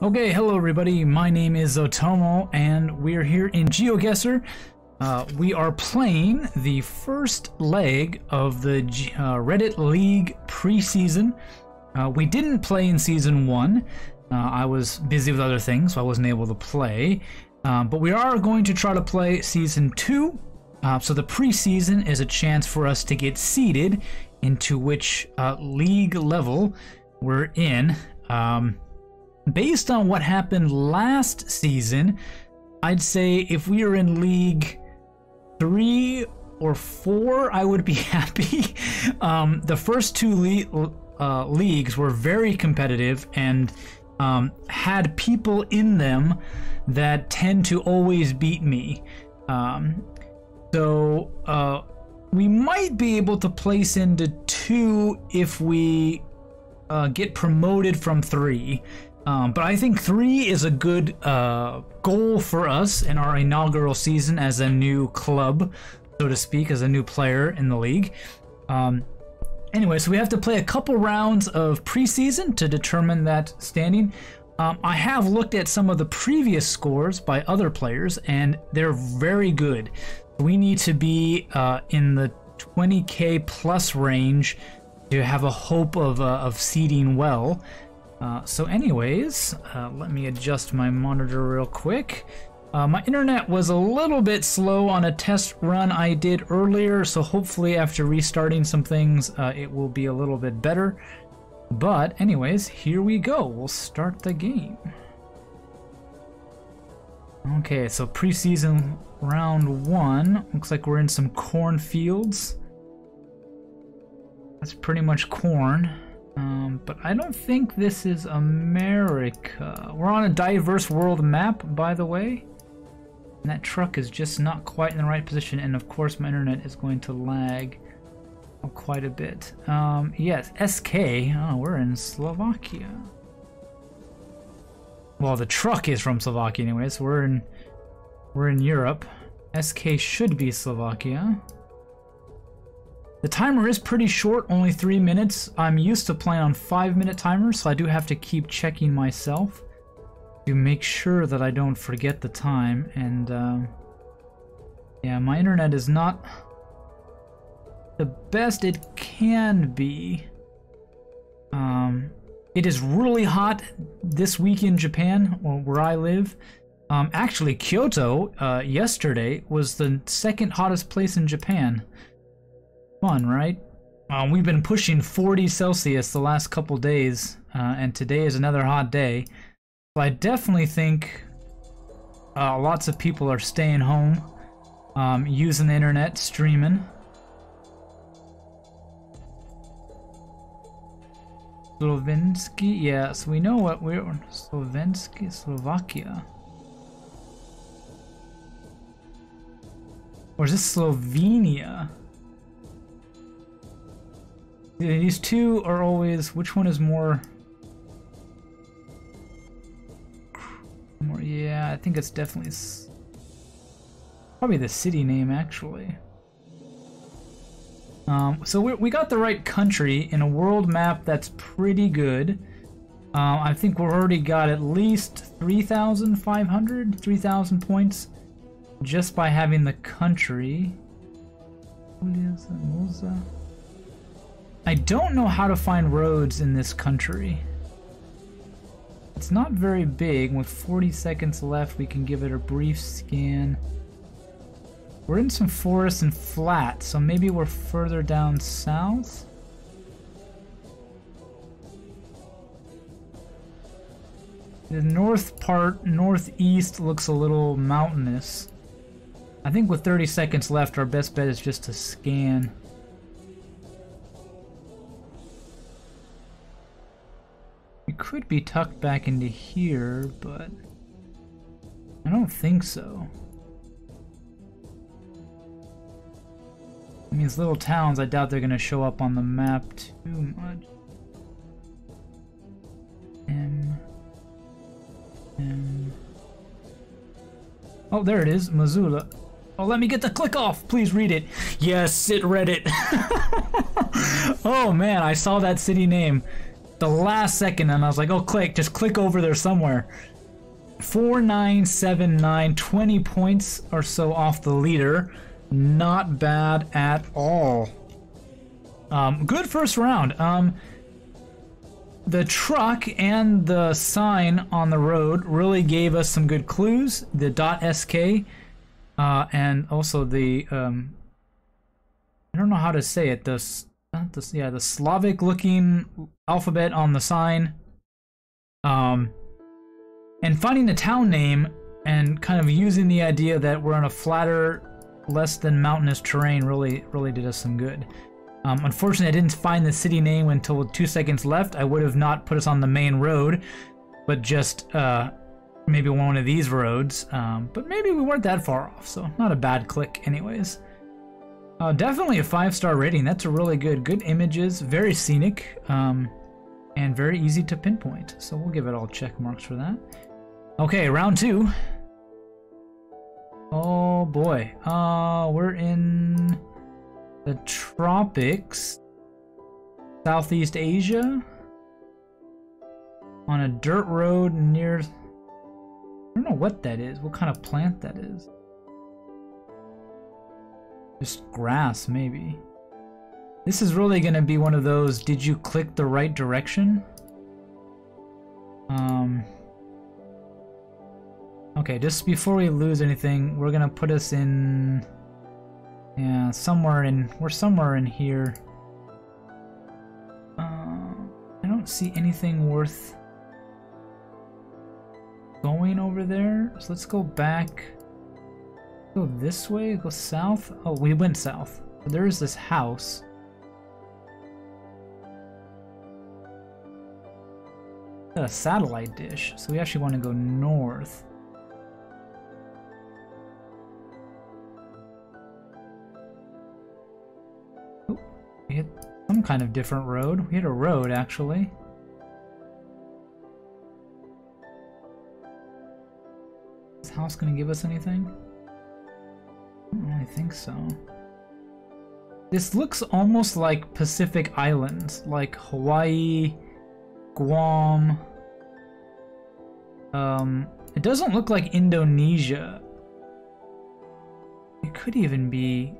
Okay, hello everybody, my name is Zotomo and we're here in GeoGuessr. We are playing the first leg of the Reddit League preseason. We didn't play in Season 1. I was busy with other things, so I wasn't able to play. But we are going to try to play Season 2. So the preseason is a chance for us to get seeded into which league level we're in. Based on what happened last season, I'd say if we were in League 3 or 4, I would be happy. The first two leagues were very competitive and had people in them that tend to always beat me. So we might be able to place into 2 if we get promoted from 3. But I think 3 is a good goal for us in our inaugural season as a new club, so to speak, as a new player in the league. Anyway, so we have to play a couple rounds of preseason to determine that standing. I have looked at some of the previous scores by other players, and they're very good. We need to be in the 20k plus range to have a hope of seeding well. So anyways, let me adjust my monitor real quick. My internet was a little bit slow on a test run I did earlier, so hopefully after restarting some things, it will be a little bit better. But anyways, here we go. We'll start the game. Okay, so preseason round 1. Looks like we're in some cornfields. That's pretty much corn. But I don't think this is America. We're on a diverse world map, by the way. And that truck is just not quite in the right position. And of course, my internet is going to lag quite a bit. Yes, SK. Oh, we're in Slovakia. Well, the truck is from Slovakia anyway, so we're in Europe. SK should be Slovakia. The timer is pretty short, only 3 minutes. I'm used to playing on 5-minute timers, so I do have to keep checking myself to make sure that I don't forget the time. And yeah, my internet is not the best it can be. It is really hot this week in Japan, or where I live. Actually, Kyoto yesterday was the second hottest place in Japan. Fun, right? We've been pushing 40 Celsius the last couple days, and today is another hot day. So I definitely think lots of people are staying home, using the internet, streaming. Slovensky, yeah, so we know what we're on. Slovensky, Slovakia. Or is this Slovenia? These two are always, which one is more, yeah, I think it's definitely, probably the city name actually. So we got the right country in a world map that's pretty good. I think we've already got at least 3,500, 3,000 points just by having the country. I don't know how to find roads in this country. It's not very big. With 40 seconds left, we can give it a brief scan. We're in some forest and flat, so maybe we're further down south. The north part, northeast, looks a little mountainous. I think with 30 seconds left, our best bet is just to scan. We could be tucked back into here, but I don't think so. I mean, these little towns, I doubt they're gonna show up on the map too much. Oh, there it is, Missoula. Oh, let me get the click off. Please read it. Yes, it read it. Oh man, I saw that city name. the last second, and I was like, oh, just click over there somewhere. 4979, 20 points or so off the leader. Not bad at all. Good first round. The truck and the sign on the road really gave us some good clues. The .sk, and also the I don't know how to say it. The Slavic-looking alphabet on the sign. And finding the town name and kind of using the idea that we're on a flatter, less than mountainous terrain really did us some good. Unfortunately, I didn't find the city name until 2 seconds left. I would have not put us on the main road, but just maybe one of these roads. But maybe we weren't that far off, so not a bad click anyways. Definitely a 5-star rating. That's a really good images, very scenic, and very easy to pinpoint. So we'll give it all check marks for that. Okay, round 2. Oh boy. We're in the tropics, Southeast Asia, on a dirt road near, I don't know what that is, what kind of plant that is. Just grass, maybe. This is really gonna be one of those, did you click the right direction? Okay, just before we lose anything, we're gonna put us in, yeah, we're somewhere in here. I don't see anything worth going over there, so let's go back. Go this way, go south. Oh, we went south. There is this house. A satellite dish, so we actually want to go north. Oh, we hit some kind of different road. We hit a road, actually. Is this house gonna give us anything? I don't really think so. This looks almost like Pacific Islands, like Hawaii, Guam. It doesn't look like Indonesia. It could even be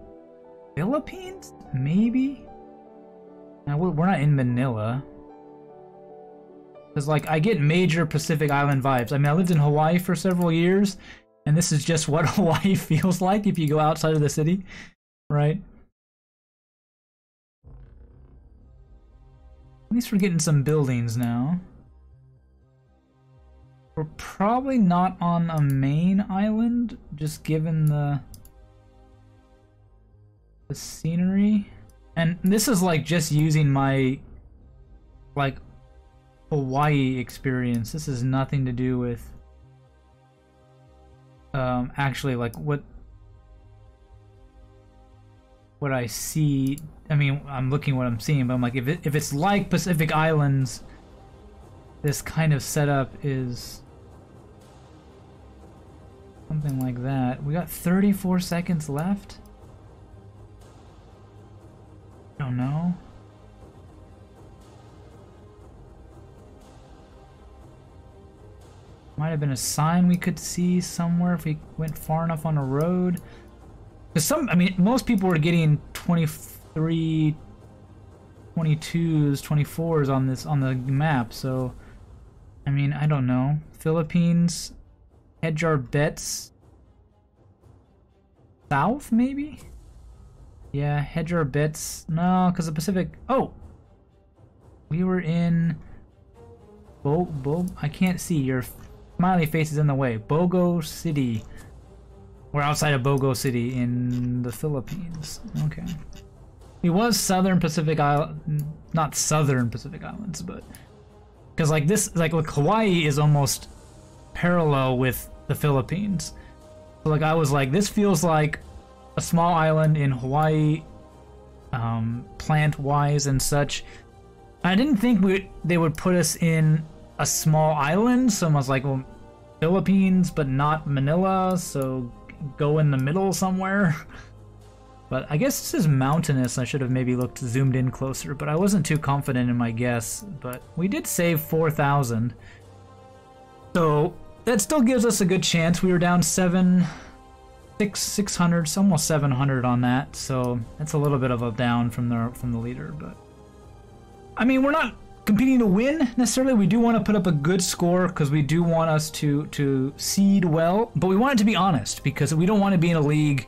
Philippines, maybe? Now, we're not in Manila. Because, like, I get major Pacific Island vibes. I mean, I lived in Hawaii for several years, and this is just what Hawaii feels like if you go outside of the city, right? At least we're getting some buildings now. We're probably not on a main island, just given the scenery. And this is like just using my like Hawaii experience. This has nothing to do with actually like what I see. I mean, I'm looking what I'm seeing, but I'm like, if it's like Pacific Islands, this kind of setup is something like that. We got 34 seconds left. I don't know. Might have been a sign we could see somewhere if we went far enough on a road. Because I mean, most people were getting 23, 22s, 24s on the map, so I mean, I don't know. Philippines, hedge our bets. South, maybe? Yeah, hedge our bets. No, because the Pacific. Oh! We were in. I can't see. Your smiley face is in the way. Bogo City. We're outside of Bogo City in the Philippines. Okay. It was Southern Pacific Island. Not Southern Pacific Islands, but. Because, like, this. Like, look, Hawaii is almost parallel with the Philippines. So, like, I was like, this feels like a small island in Hawaii, plant-wise and such. I didn't think they would put us in a small island, so I was like, well, Philippines, but not Manila, so go in the middle somewhere. But I guess this is mountainous. I should have maybe zoomed in closer, but I wasn't too confident in my guess. But we did save 4,000. So that still gives us a good chance. We were down 600, almost 700 on that. So that's a little bit of a down from the leader, but I mean, we're not competing to win necessarily. We do want to put up a good score because we do want us to seed well, but we want it to be honest because we don't want to be in a league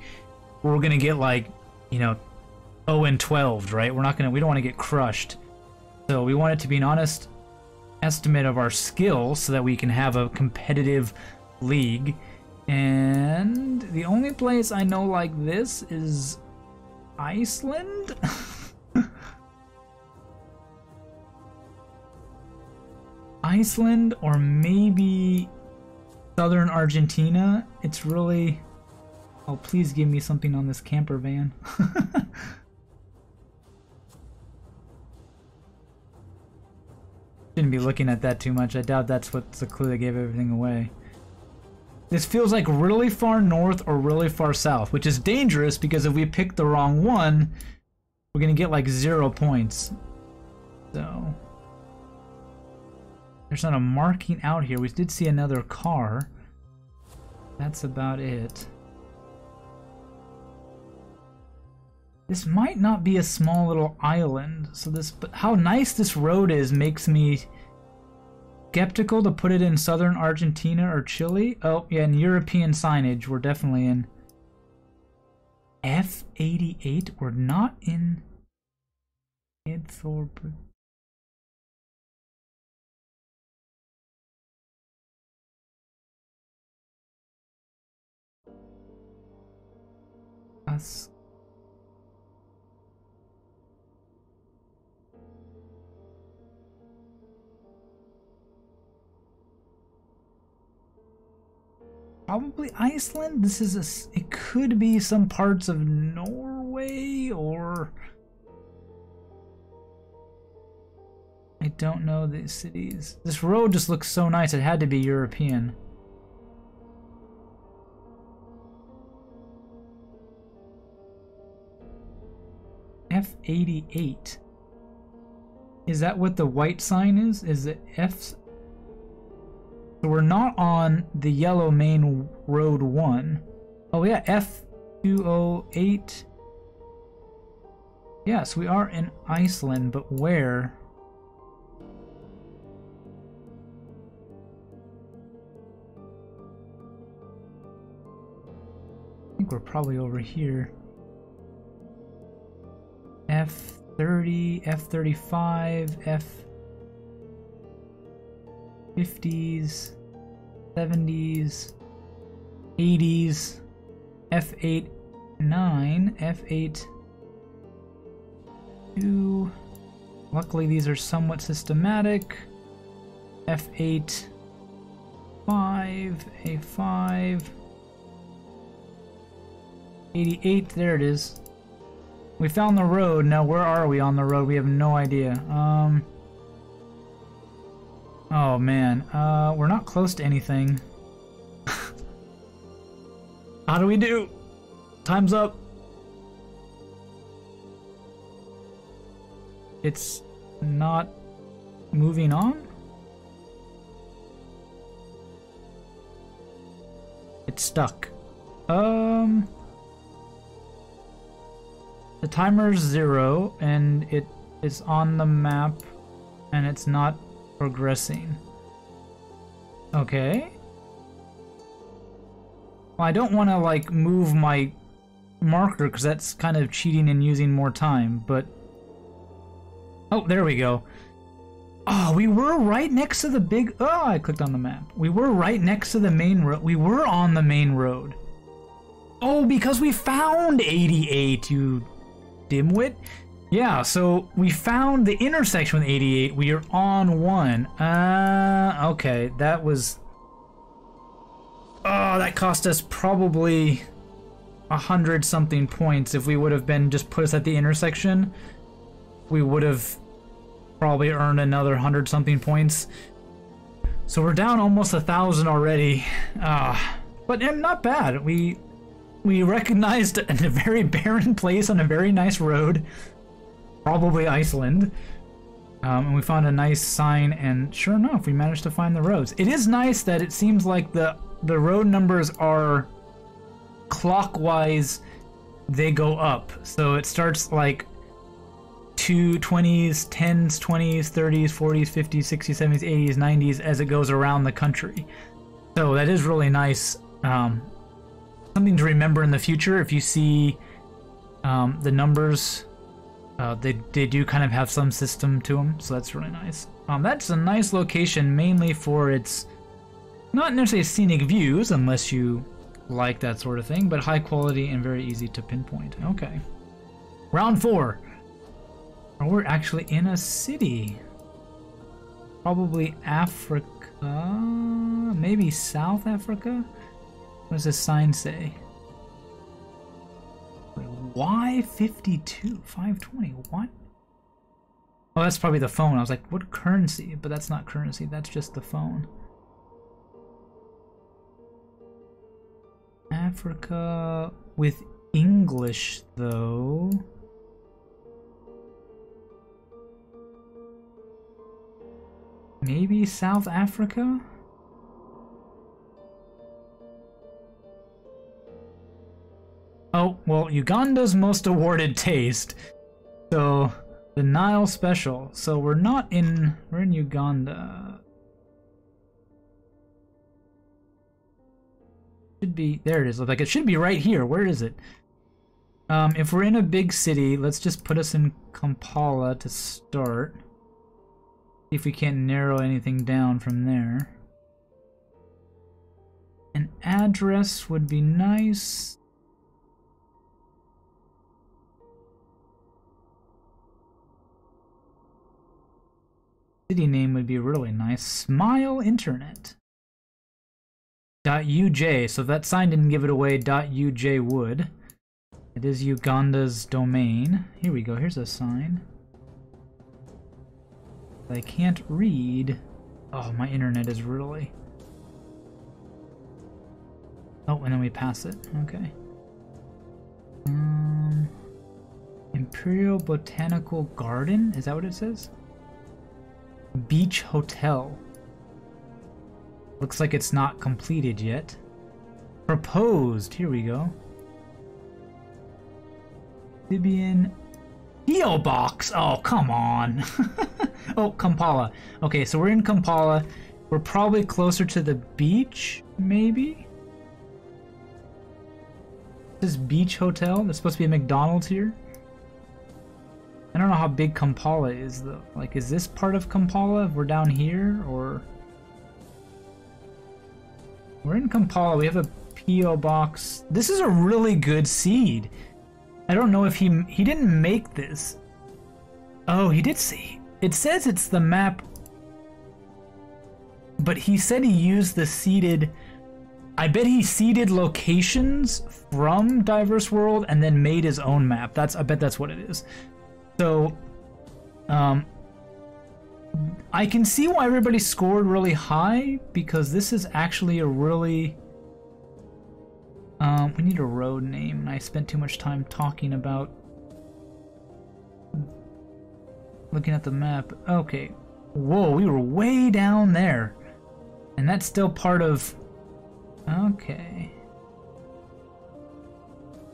where we're gonna get like, you know, 0-12, right? We don't want to get crushed. So we want it to be an honest estimate of our skill so that we can have a competitive league. And the only place I know like this is Iceland. Iceland or maybe southern Argentina. It's really... Oh, please give me something on this camper van. Shouldn't be looking at that too much. I doubt that's what's the clue that gave everything away. This feels like really far north or really far south, which is dangerous because if we pick the wrong one, we're gonna get like 0 points. So there's not a marking out here. We did see another car. That's about it. This might not be a small little island, so but how nice this road is makes me skeptical to put it in southern Argentina or Chile. Oh, yeah, in European signage, we're definitely in F88. We're not in Edthorp. Us. Probably Iceland. This is it could be some parts of Norway or I don't know these cities. This road just looks so nice. It had to be European. F88. Is that what the white sign is? Is it F? So we're not on the yellow main road 1. Oh yeah, F208. Yes, we are in Iceland, but where? I think we're probably over here. F30, F35, F50s, 70s, 80s, F8, 9, F8, 2. Luckily, these are somewhat systematic. F8, 5, A5, 88. There it is. We found the road. Now, where are we on the road? We have no idea. Oh man, we're not close to anything. How do we do? Time's up. It's not moving on? It's stuck. The timer's 0 and it is on the map and it's not progressing. Okay. Well, I don't want to like move my marker because that's kind of cheating and using more time, but oh, there we go. Oh, we were right next to the big... Oh, I clicked on the map. We were right next to the main road. We were on the main road. Oh, because we found 88, you dimwit. Yeah, so we found the intersection with 88. We are on 1. Okay, that was... Oh, that cost us probably 100-something points. If we would have been just put us at the intersection, we would have probably earned another 100-something points. So we're down almost 1,000 already. But not bad. We we recognized a very barren place on a very nice road. Probably Iceland. And we found a nice sign, and sure enough, we managed to find the roads. It is nice that it seems like the road numbers are clockwise, they go up. So it starts like 20s, 10s, 20s, 30s, 40s, 50s, 60s, 70s, 80s, 90s as it goes around the country. So that is really nice. Something to remember in the future if you see the numbers. They do kind of have some system to them, so that's really nice. That's a nice location, mainly for its not necessarily scenic views, unless you like that sort of thing, but high quality and very easy to pinpoint. Okay. Round 4. Oh, we're actually in a city. Probably Africa, maybe South Africa? What does this sign say? Y52, 520, what? Oh, that's probably the phone. I was like, what currency? But that's not currency, that's just the phone. Africa with English, though. Maybe South Africa? Oh, well, Uganda's most awarded taste. So, the Nile Special. So we're in Uganda. Should be, there it is. Like, it should be right here. Where is it? If we're in a big city, let's just put us in Kampala to start. See if we can't narrow anything down from there. An address would be nice. City name would be really nice. Smile Internet. .uj. So if that sign didn't give it away, .uj would. It is Uganda's domain. Here we go. Here's a sign. I can't read. Oh, my internet is really... Oh, and then we pass it. Okay. Imperial Botanical Garden? Is that what it says? Beach Hotel. Looks like it's not completed yet. Proposed. Here we go. Libyan P.O. Box. Oh, come on. Oh, Kampala. Okay, so we're in Kampala. We're probably closer to the beach, maybe? This beach hotel. There's supposed to be a McDonald's here. I don't know how big Kampala is, though. Like, is this part of Kampala? We're down here, or... We're in Kampala. We have a P.O. box. This is a really good seed. I don't know if he didn't make this. Oh, he did see. It says it's the map, but he said he used the seeded... I bet he seeded locations from Diverse World and then made his own map. I bet that's what it is. So, I can see why everybody scored really high, because this is actually a really... we need a road name, and I spent too much time talking about... looking at the map. Okay. Whoa, we were way down there. And that's still part of... Okay.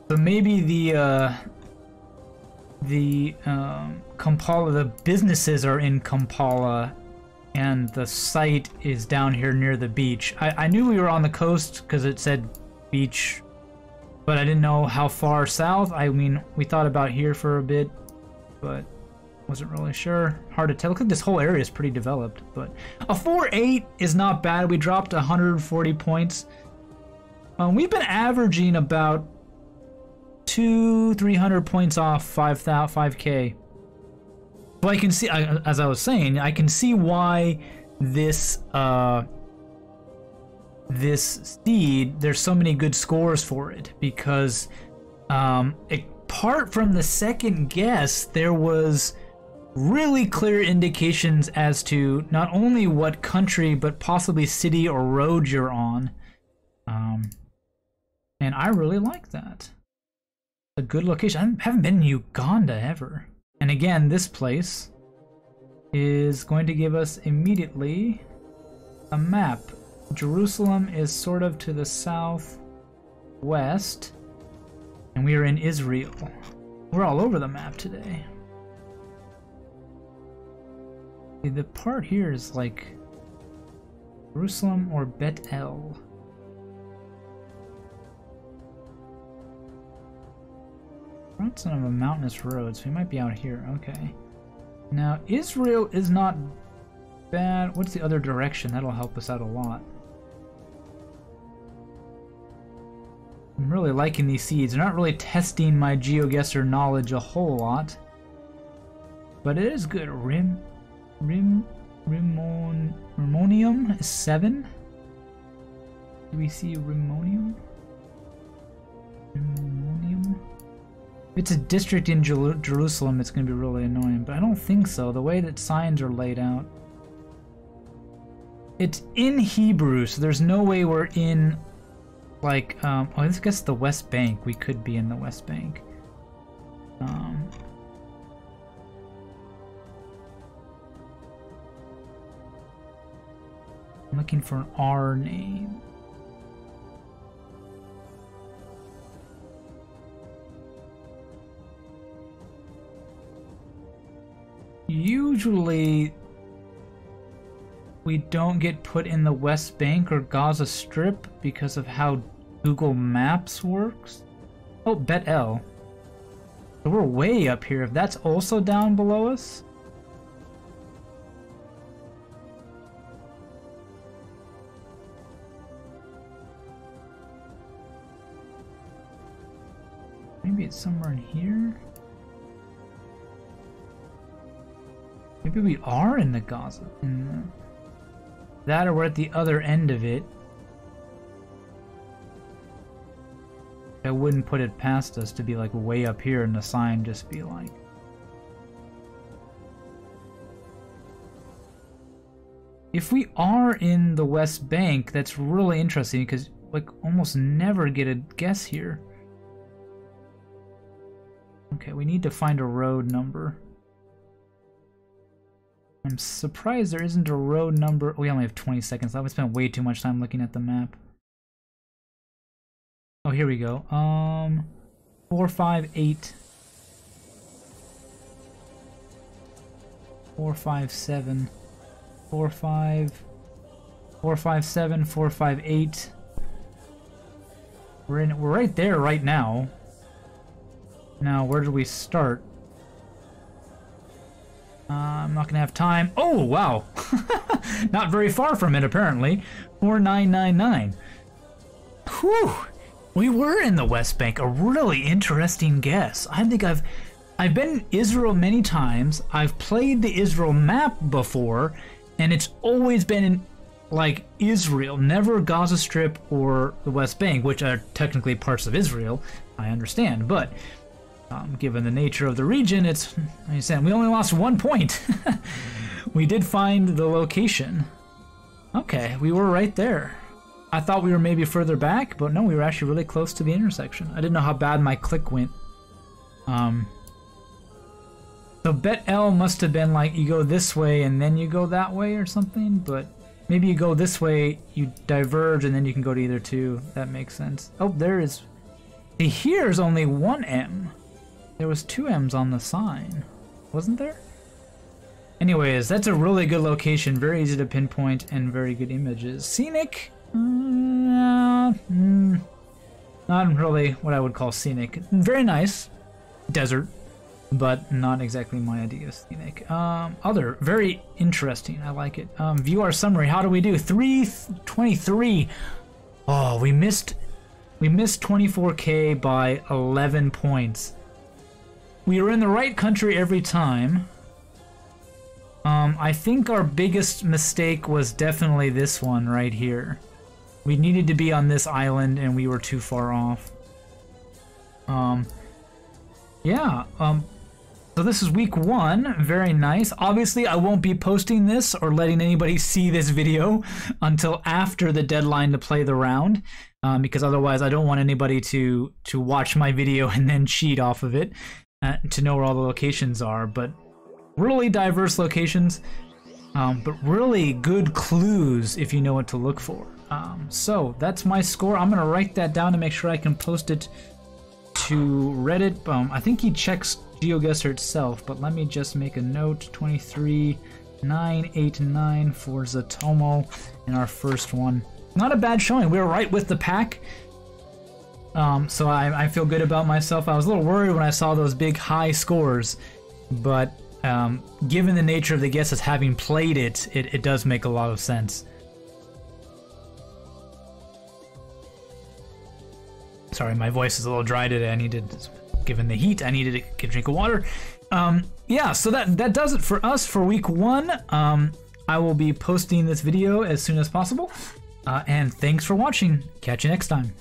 So maybe the Kampala, the businesses are in Kampala, and the site is down here near the beach. I knew we were on the coast because it said beach, but I didn't know how far south. I mean, we thought about here for a bit, but wasn't really sure. Hard to tell. Look like this whole area is pretty developed, but a 4-8 is not bad. We dropped 140 points. We've been averaging about 200-300 points off 5K. So I can see, as I was saying, I can see why this this seed, there's so many good scores for it, because apart from the second guess, there was really clear indications as to not only what country but possibly city or road you're on. And and I really like that. A good location. I haven't been in Uganda ever. And again, this place is going to give us immediately a map. Jerusalem is sort of to the southwest, and we are in Israel. We're all over the map today. The part here is like Jerusalem or Bet El. Front's on a mountainous road, so we might be out here. Okay. Now, Israel is not bad. What's the other direction? That'll help us out a lot. I'm really liking these seeds. They're not really testing my GeoGuessr knowledge a whole lot, but it is good. Rimonium is 7. Do we see Rimonium? Rimonium? If it's a district in Jerusalem, it's going to be really annoying, but I don't think so, the way that signs are laid out. It's in Hebrew, so there's no way we're in, like, oh, I guess the West Bank. We could be in the West Bank. I'm looking for an R name. Usually, we don't get put in the West Bank or Gaza Strip because of how Google Maps works. Oh, Bet El. So we're way up here. If that's also down below us. Maybe it's somewhere in here. Maybe we are in the Gaza. That or we're at the other end of it. I wouldn't put it past us to be like way up here and the sign just be like. If we are in the West Bank, that's really interesting because like almost never get a guess here. Okay, we need to find a road number. I'm surprised there isn't a road number. We only have 20 seconds left. I spent way too much time looking at the map. Oh, here we go. 458. 457. 457, 458. We're right there right now. Now, where do we start? I'm not gonna have time. Oh, wow! Not very far from it, apparently. 4999. Whew! We were in the West Bank. A really interesting guess. I think I've been in Israel many times. I've played the Israel map before, and it's always been in, like, Israel, never Gaza Strip or the West Bank, which are technically parts of Israel, I understand, but given the nature of the region, it's, like I said, we only lost 1 point. We did find the location. Okay, we were right there. I thought we were maybe further back, but no, we were actually really close to the intersection. I didn't know how bad my click went. So Bet El must have been like you go this way and then you go that way or something, but maybe you go this way, you diverge, and then you can go to either two. That makes sense. Oh, there is... See, here's only 1 M. There was 2 M's on the sign, wasn't there? Anyways, that's a really good location, very easy to pinpoint, and very good images. Scenic? Not really what I would call scenic. Very nice. Desert, but not exactly my idea of scenic. Other, very interesting, I like it. View our summary, how do we do? 323. Oh, we missed 24K by 11 points. We were in the right country every time. I think our biggest mistake was definitely this one right here. We needed to be on this island and we were too far off. Yeah, So this is week 1, very nice. Obviously, I won't be posting this or letting anybody see this video until after the deadline to play the round, because otherwise I don't want anybody to watch my video and then cheat off of it to know where all the locations are. But really diverse locations, but really good clues if you know what to look for. So that's my score. I'm gonna write that down to make sure I can post it to Reddit. I think he checks GeoGuessr itself, but let me just make a note. 23,989 for Zotomo in our first one. Not a bad showing. We were right with the pack. So I feel good about myself. I was a little worried when I saw those big high scores, but given the nature of the guesses, having played it does make a lot of sense. Sorry, my voice is a little dry today. I needed, given the heat, I needed to get a drink of water. Yeah, so that does it for us for week 1. I will be posting this video as soon as possible. And thanks for watching. Catch you next time.